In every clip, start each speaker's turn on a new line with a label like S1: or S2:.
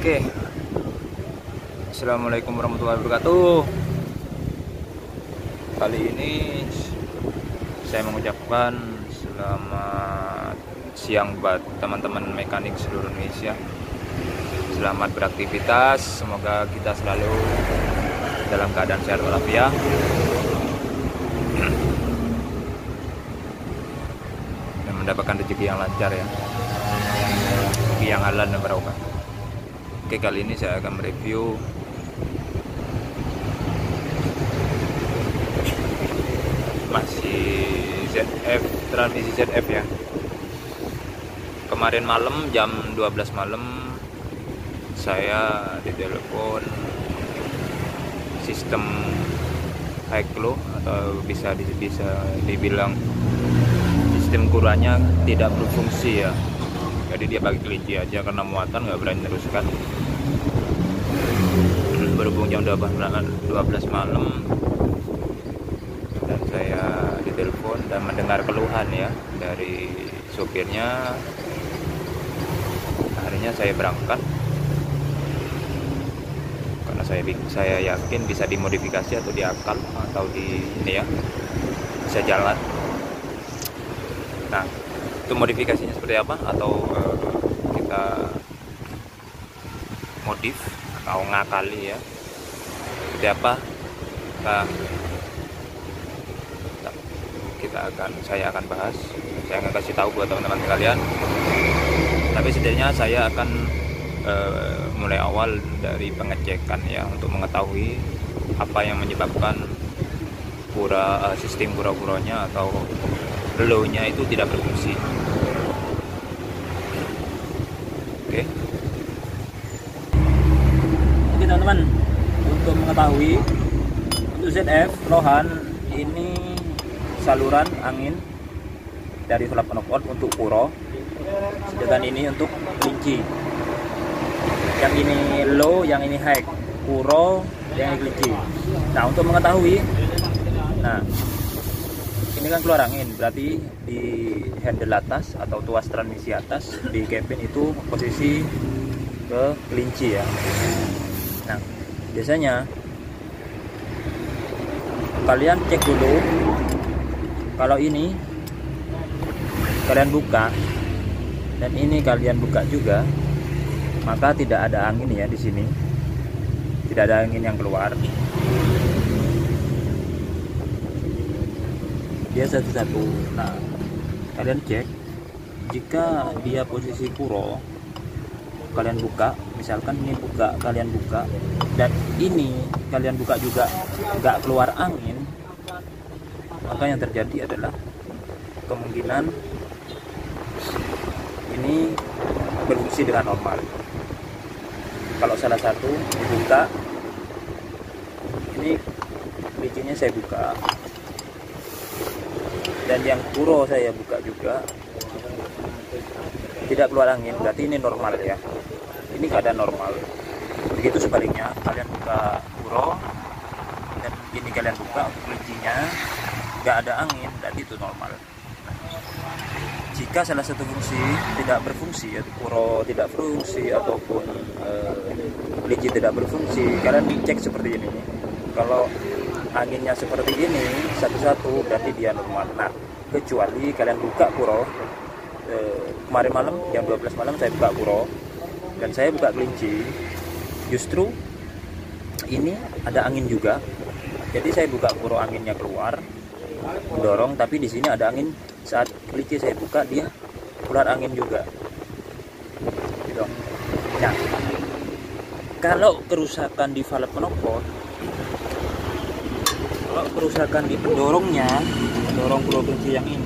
S1: Oke, Assalamualaikum warahmatullahi wabarakatuh. Kali ini saya mengucapkan selamat siang buat teman-teman mekanik seluruh Indonesia. Selamat beraktivitas, semoga kita selalu dalam keadaan sehat walafiat. Dan mendapatkan rezeki yang lancar ya, rezeki yang halal dan barokah. Oke, kali ini saya akan mereview masih ZF, transmisi ZF ya. Kemarin malam jam 12 malam saya ditelepon sistem high low, atau bisa dibilang sistem kuranya tidak berfungsi ya. Jadi dia pakai kelinci aja karena muatan, nggak berani teruskan. Berhubung jam 12 malam dan saya ditelepon dan mendengar keluhan ya dari sopirnya, akhirnya saya berangkat karena saya yakin bisa dimodifikasi atau diakal atau ini ya, bisa jalan. Nah, itu modifikasinya seperti apa, atau kita modif atau ngakali ya, seperti apa, saya akan bahas. Saya akan kasih tahu buat teman-teman sekalian, tapi setidaknya saya akan mulai awal dari pengecekan ya, untuk mengetahui apa yang menyebabkan sistem pura-puranya atau low-nya itu tidak berfungsi. Oke,
S2: teman-teman, untuk mengetahui untuk ZF Rohan ini saluran angin dari velg knock-out untuk puro, sedangkan ini untuk kelinci. Yang ini low, yang ini high, puro, yang ini kelinci. Nah, untuk mengetahui, nah ini kan keluar angin, berarti di handle atas atau tuas transmisi atas di cabin itu posisi ke kelinci ya. Nah, biasanya kalian cek dulu, kalau ini kalian buka dan ini kalian buka juga, maka tidak ada angin ya di sini, tidak ada angin yang keluar. Dia satu-satu. Nah, kalian cek, jika dia posisi puro, kalian buka, misalkan ini buka, kalian buka, dan ini kalian buka juga nggak keluar angin, maka yang terjadi adalah kemungkinan ini berfungsi dengan normal. Kalau salah satu dibuka, ini licinnya saya buka, dan yang puro saya buka juga, tidak keluar angin, berarti ini normal ya, ini keadaan normal. Begitu sebaliknya, kalian buka puro dan ini kalian buka untuk kelincinya, nggak ada angin, berarti itu normal. Jika salah satu fungsi tidak berfungsi, yaitu puro tidak berfungsi ataupun kelinci tidak berfungsi, kalian cek seperti ini. Kalau anginnya seperti ini satu-satu, berarti dia normal. Nah, kecuali kalian buka puro, kemarin malam jam 12 malam saya buka puro dan saya buka kelinci, justru ini ada angin juga. Jadi saya buka puro, anginnya keluar mendorong, tapi di sini ada angin. Saat kelinci saya buka, dia keluar angin juga gitu. Nah, kalau kerusakan di valve knock-out, kalau kerusakan di pendorongnya, pendorong puro kelinci yang ini,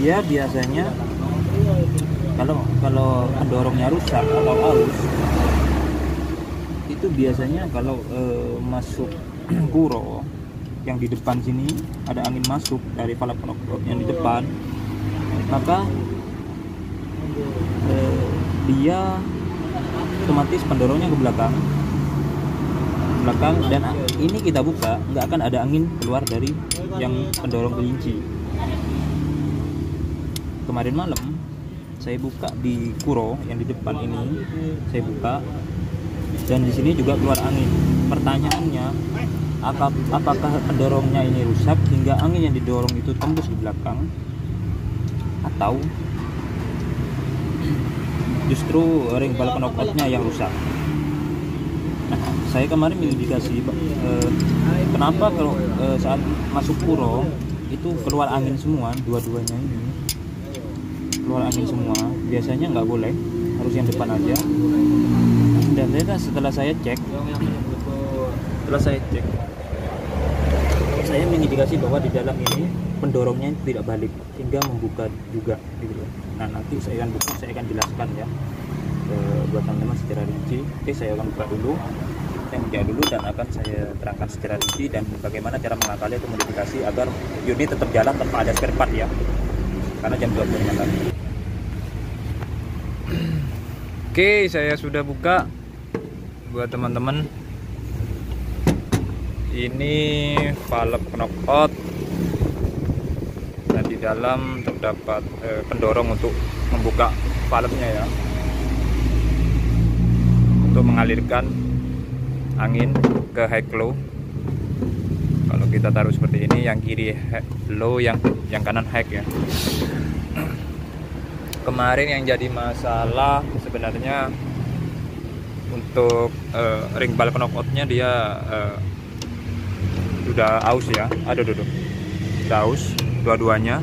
S2: dia biasanya kalau pendorongnya rusak atau aus, itu biasanya kalau masuk puro yang di depan sini ada angin masuk dari valve knock-out yang di depan, maka dia otomatis pendorongnya ke belakang, dan ini kita buka, nggak akan ada angin keluar dari yang pendorong kelinci. Kemarin malam saya buka di kuro yang di depan ini, saya buka, dan di sini juga keluar angin. Pertanyaannya, apakah pendorongnya ini rusak hingga angin yang didorong itu tembus di belakang, atau justru ring bal knockoutnya yang rusak? Nah, saya kemarin mengindikasi kenapa kalau saat masuk kuro itu keluar angin semua, dua-duanya ini keluar angin semua. Biasanya nggak boleh, harus yang depan aja. Dan ternyata setelah saya cek, saya mengindikasi bahwa di dalam ini pendorongnya tidak balik hingga membuka juga gitu. Nah, nanti saya akan buka, saya akan jelaskan ya buat teman-teman secara rinci. Oke, saya akan buka dulu, saya buka dulu dan akan saya terangkan secara rinci dan bagaimana cara mengakali atau modifikasi agar unit tetap jalan tanpa ada spare part ya, karena jam 20 malam.
S1: Oke, saya sudah buka buat teman-teman. Ini valve knockout dan di dalam terdapat pendorong untuk membuka valve-nya ya, untuk mengalirkan angin ke high low. Kalau kita taruh seperti ini, yang kiri low, yang kanan high ya. Kemarin yang jadi masalah sebenarnya untuk ring bal knockoutnya, dia sudah aus ya, sudah aus dua-duanya,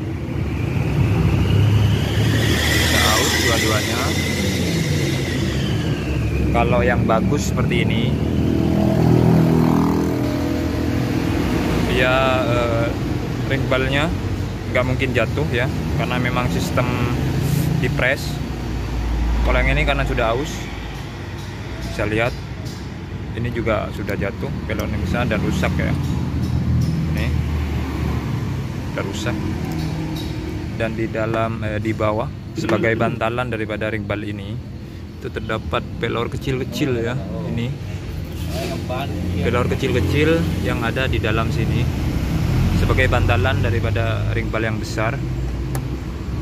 S1: Kalau yang bagus seperti ini, dia ring balnya nggak mungkin jatuh ya, karena memang sistem di press. Kalau yang ini karena sudah aus, bisa lihat ini juga sudah jatuh pelonnya bisa dan rusak ya. Ini udah rusak. Dan di dalam di bawah sebagai bantalan daripada ring bal ini itu terdapat pelor kecil-kecil ya. Ini pelor kecil-kecil yang ada di dalam sini sebagai bantalan daripada ring bal yang besar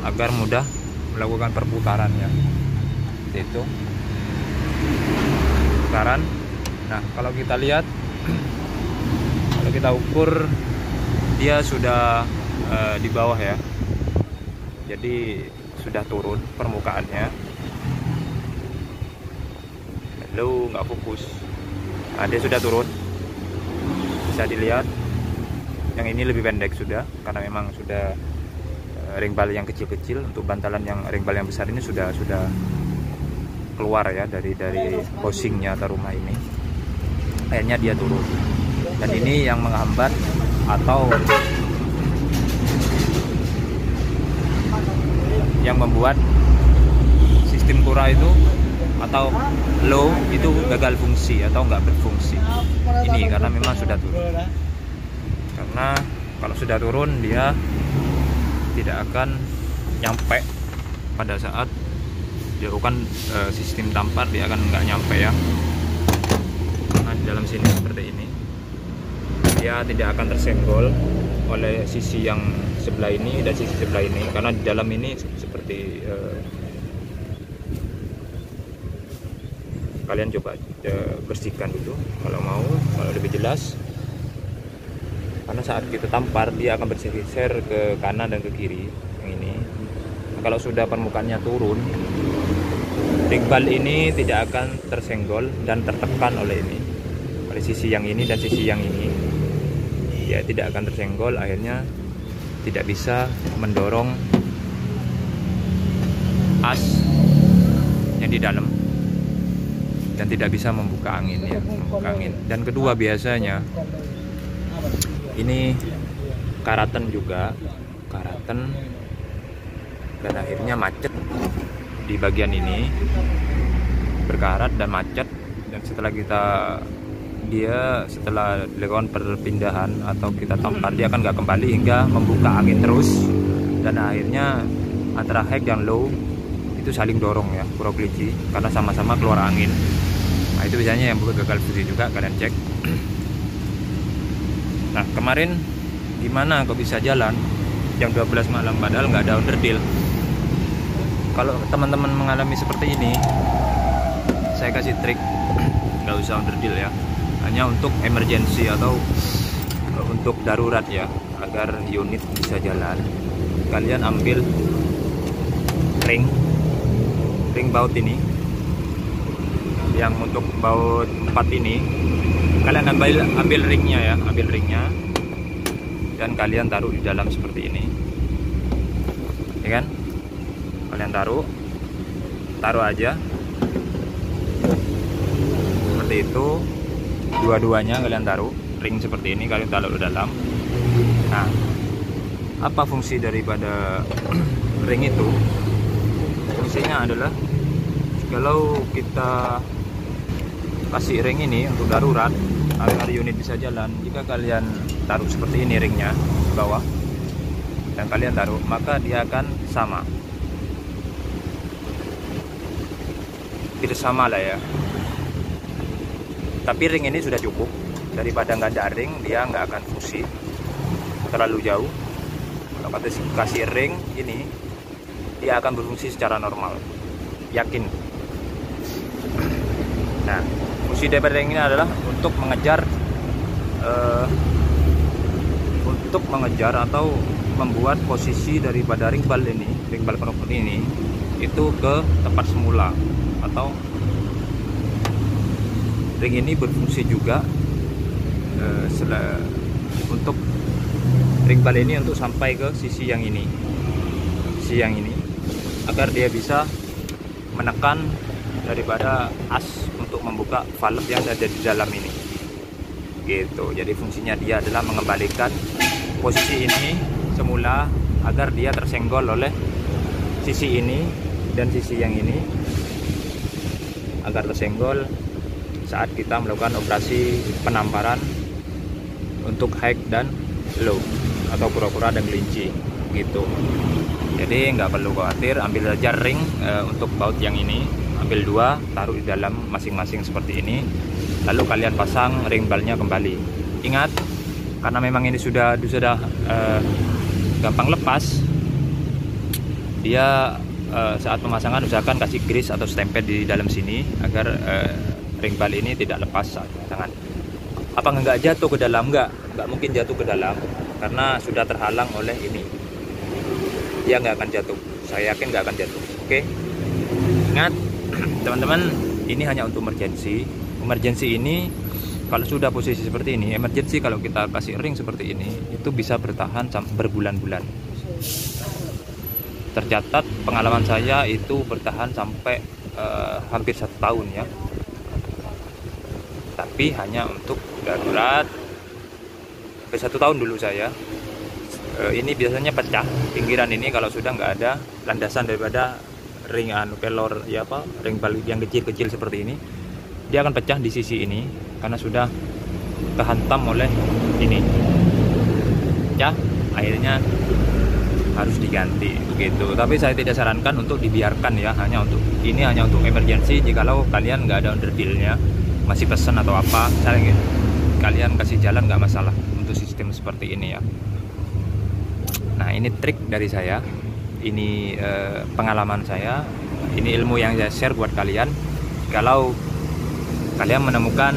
S1: agar mudah melakukan perputarannya. Itu putaran. Nah, kalau kita lihat, kalau kita ukur, dia sudah di bawah ya, jadi sudah turun permukaannya. Lalu nggak fokus. Nah, dia sudah turun, bisa dilihat. Yang ini lebih pendek sudah, karena memang sudah ring bal yang kecil-kecil. Untuk bantalan yang ring bal yang besar ini sudah keluar ya dari housingnya atau rumah ini. Akhirnya dia turun, dan ini yang menghambat atau yang membuat sistem kura itu atau low itu gagal fungsi atau nggak berfungsi. Ini karena memang sudah turun. Karena kalau sudah turun, dia tidak akan nyampe pada saat dilakukan sistem tampar, dia akan nggak nyampe ya. Nah, di dalam sini seperti ini, dia tidak akan tersenggol oleh sisi yang sebelah ini dan sisi sebelah ini, karena di dalam ini seperti kalian coba bersihkan dulu kalau mau, kalau lebih jelas. Karena saat kita tampar, dia akan bergeser ke kanan dan ke kiri yang ini. Nah, kalau sudah permukaannya turun, ring bal ini tidak akan tersenggol dan tertekan oleh ini, oleh sisi yang ini dan sisi yang ini. Dia tidak akan tersenggol, akhirnya tidak bisa mendorong as yang di dalam dan tidak bisa membuka angin ya, membuka angin. Dan kedua, biasanya ini karatan juga, dan akhirnya macet di bagian ini, berkarat dan macet. Dan setelah dilakukan perpindahan atau kita tampar, dia akan nggak kembali hingga membuka angin terus, dan akhirnya antara high dan low itu saling dorong ya, kura kelinci, karena sama-sama keluar angin. Nah, itu biasanya yang buat gagal fungsi juga, kalian cek. Nah, kemarin gimana kok bisa jalan jam 12 malam padahal nggak ada underdeal? kalau teman-teman mengalami seperti ini, saya kasih trik, nggak usah underdeal ya, hanya untuk emergency atau untuk darurat ya, agar unit bisa jalan. Kalian ambil ring baut ini, yang untuk baut 4 ini, kalian ambil ringnya ya, dan kalian taruh di dalam seperti ini, ya kan? Kalian taruh aja seperti itu, dua-duanya kalian taruh ring seperti ini, kalian taruh di dalam. Nah, apa fungsi daripada ring itu? Fungsinya adalah kalau kita kasih ring ini untuk darurat agar unit bisa jalan, jika kalian taruh seperti ini ringnya di bawah dan kalian taruh, maka dia akan sama, tidak sama lah ya. Tapi ring ini sudah cukup, daripada nggak ada ring, dia nggak akan fungsi terlalu jauh. Kalau kasih ring ini, dia akan berfungsi secara normal, yakin. Nah, fungsi daripada ring ini adalah untuk mengejar atau membuat posisi daripada ring bal knalpot ini itu ke tempat semula, atau ring ini berfungsi juga untuk ring bal ini untuk sampai ke sisi yang ini, agar dia bisa menekan daripada as untuk membuka valve yang ada di dalam ini, gitu. Jadi fungsinya dia adalah mengembalikan posisi ini semula agar dia tersenggol oleh sisi ini dan sisi yang ini, agar tersenggol saat kita melakukan operasi penamparan untuk high dan low atau kura-kura dan kelinci, gitu. Jadi nggak perlu khawatir, ambil aja ring untuk baut yang ini, ambil 2, taruh di dalam masing-masing seperti ini, lalu kalian pasang ring balnya kembali. Ingat, karena memang ini sudah gampang lepas, dia saat pemasangan usahakan kasih grease atau stempel di dalam sini agar ring bal ini tidak lepas saat pemasangan. Apa nggak jatuh ke dalam? Nggak mungkin jatuh ke dalam karena sudah terhalang oleh ini. Dia nggak akan jatuh, saya yakin nggak akan jatuh. Oke, ingat teman-teman, ini hanya untuk emergency ini. Kalau sudah posisi seperti ini, emergency kalau kita kasih ring seperti ini, itu bisa bertahan berbulan-bulan. Tercatat pengalaman saya itu bertahan sampai hampir 1 tahun ya. Tapi hanya untuk darurat. Sampai 1 tahun dulu saya. Ini biasanya pecah pinggiran ini kalau sudah nggak ada landasan daripada ring pelor ya, ring bal yang kecil-kecil seperti ini, dia akan pecah di sisi ini karena sudah kehantam oleh ini. Ya, akhirnya harus diganti begitu. Tapi saya tidak sarankan untuk dibiarkan ya, hanya untuk emergency. Jikalau kalian nggak ada underdealnya, masih pesan atau apa, kalian kasih jalan nggak masalah untuk sistem seperti ini ya. Nah, ini trik dari saya, ini pengalaman saya, ini ilmu yang saya share buat kalian. Kalau kalian menemukan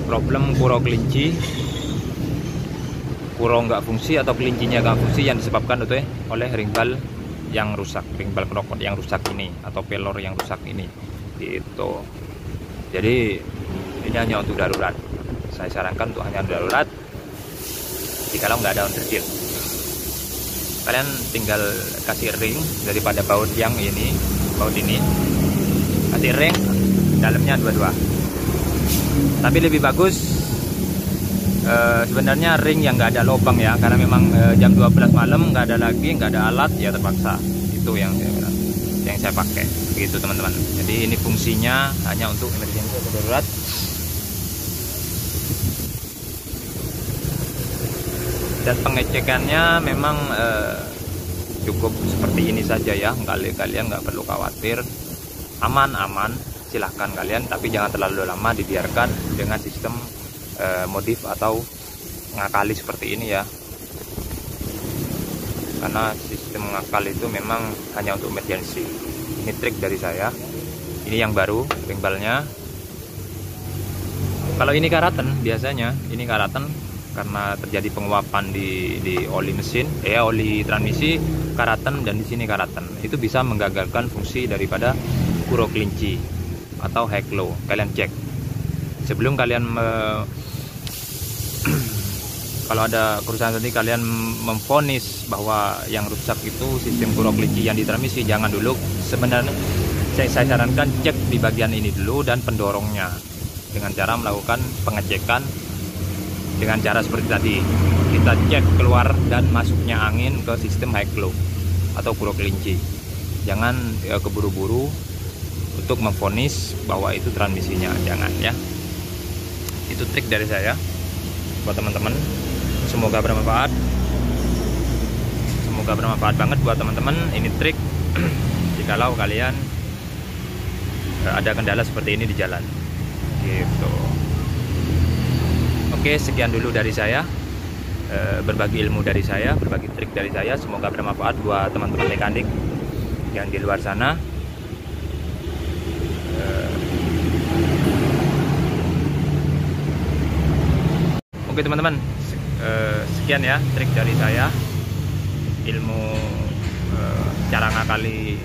S1: problem kuro kelinci, kuro nggak fungsi atau kelincinya nggak fungsi yang disebabkan oleh ring bal yang rusak, ring bal knalpot yang rusak ini atau pelor yang rusak ini, gitu. Jadi ini hanya untuk darurat. Saya sarankan untuk hanya darurat. Jikalau nggak ada underdeal, kalian tinggal kasih ring daripada baut yang ini, kasih ring dalamnya 2. Tapi lebih bagus sebenarnya ring yang nggak ada lubang ya, karena memang jam 12 malam nggak ada alat ya, terpaksa itu yang saya pakai begitu teman-teman. Jadi ini fungsinya hanya untuk emergency atau darurat. Dan pengecekannya memang cukup seperti ini saja ya, kalian nggak perlu khawatir, aman, silahkan kalian, tapi jangan terlalu lama dibiarkan dengan sistem modif atau ngakali seperti ini ya, karena sistem ngakal itu memang hanya untuk emergency. Ini trik dari saya. Ini yang baru ring balnya. Kalau ini karaten, biasanya ini karaten karena terjadi penguapan di oli mesin, oli transmisi karaten, dan di sini karaten. Itu bisa menggagalkan fungsi daripada kuro kelinci atau high low. Kalian cek sebelum kalian kalau ada kerusakan tadi, kalian memvonis bahwa yang rusak itu sistem kuro kelinci yang di transmisi. Jangan dulu. Sebenarnya saya sarankan cek di bagian ini dulu dan pendorongnya, dengan cara melakukan pengecekan dengan cara seperti tadi. Kita cek keluar dan masuknya angin ke sistem high low atau kuro kelinci. Jangan keburu-buru untuk memvonis bahwa itu transmisinya, jangan ya. Itu trik dari saya buat teman-teman. Semoga bermanfaat. Semoga bermanfaat banget buat teman-teman. Ini trik jikalau kalian ada kendala seperti ini di jalan gitu. Oke, sekian dulu dari saya, berbagi ilmu dari saya, berbagi trik dari saya. Semoga bermanfaat buat teman-teman mekanik yang di luar sana. Oke teman-teman, sekian ya trik dari saya, ilmu cara ngakali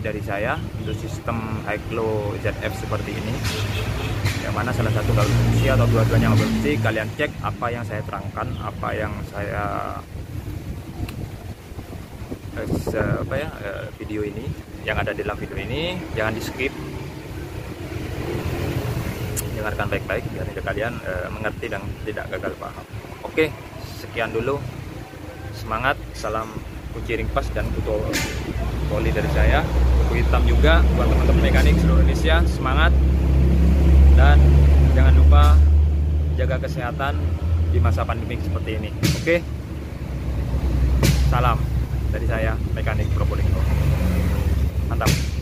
S1: dari saya untuk sistem high low ZF seperti ini, yang mana salah satu nggak berfungsi atau dua-duanya nggak berfungsi. Kalian cek apa yang saya terangkan, apa yang saya video ini, yang ada di dalam video ini, jangan di skip, dengarkan baik-baik biar kalian mengerti dan tidak gagal paham. Oke, sekian dulu, semangat, salam kunci ring pas dan kutu poli dari saya, kutu hitam juga buat teman-teman mekanik seluruh Indonesia. Semangat, dan jangan lupa jaga kesehatan di masa pandemi seperti ini. Oke, salam dari saya, mekanik Probolinggo. Mantap.